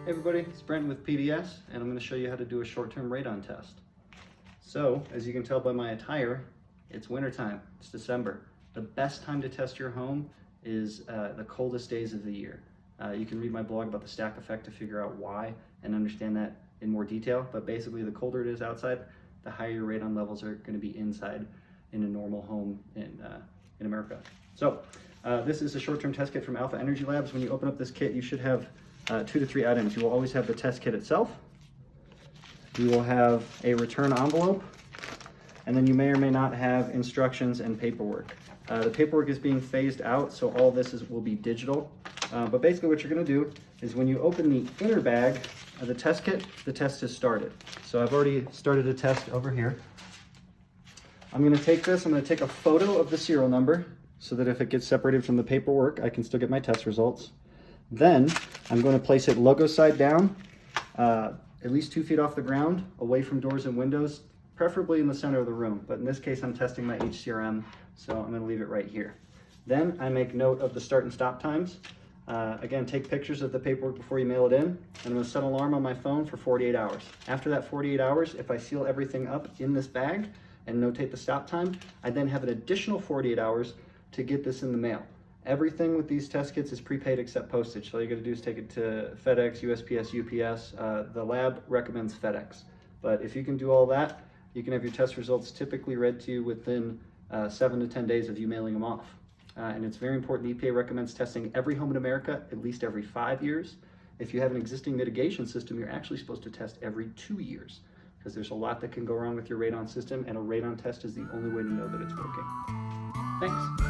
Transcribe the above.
Hey everybody, it's Brent with PDS, and I'm going to show you how to do a short-term radon test. So, as you can tell by my attire, it's wintertime, it's December. The best time to test your home is the coldest days of the year. You can read my blog about the stack effect to figure out why and understand that in more detail, but basically the colder it is outside, the higher your radon levels are going to be inside in a normal home in America. So, this is a short-term test kit from Alpha Energy Labs. When you open up this kit, you should have 2 to 3 items. You will always have the test kit itself. You will have a return envelope, and then you may or may not have instructions and paperwork. The paperwork is being phased out, so all this will be digital. But basically what you're going to do is when you open the inner bag of the test kit, the test is started. So I've already started a test over here. I'm going to take this, I'm going to take a photo of the serial number so that if it gets separated from the paperwork, I can still get my test results. Then I'm going to place it logo side down, at least 2 feet off the ground, away from doors and windows, preferably in the center of the room. But in this case, I'm testing my HCRM, so I'm going to leave it right here. Then I make note of the start and stop times. Again, take pictures of the paperwork before you mail it in, and I'm going to set an alarm on my phone for 48 hours. After that 48 hours, if I seal everything up in this bag and notate the stop time, I then have an additional 48 hours to get this in the mail. Everything with these test kits is prepaid except postage. So all you gotta do is take it to FedEx, USPS, UPS. The lab recommends FedEx. But if you can do all that, you can have your test results typically read to you within 7 to 10 days of you mailing them off. And it's very important, the EPA recommends testing every home in America at least every 5 years. If you have an existing mitigation system, you're actually supposed to test every 2 years, because there's a lot that can go wrong with your radon system, and a radon test is the only way to know that it's working. Thanks.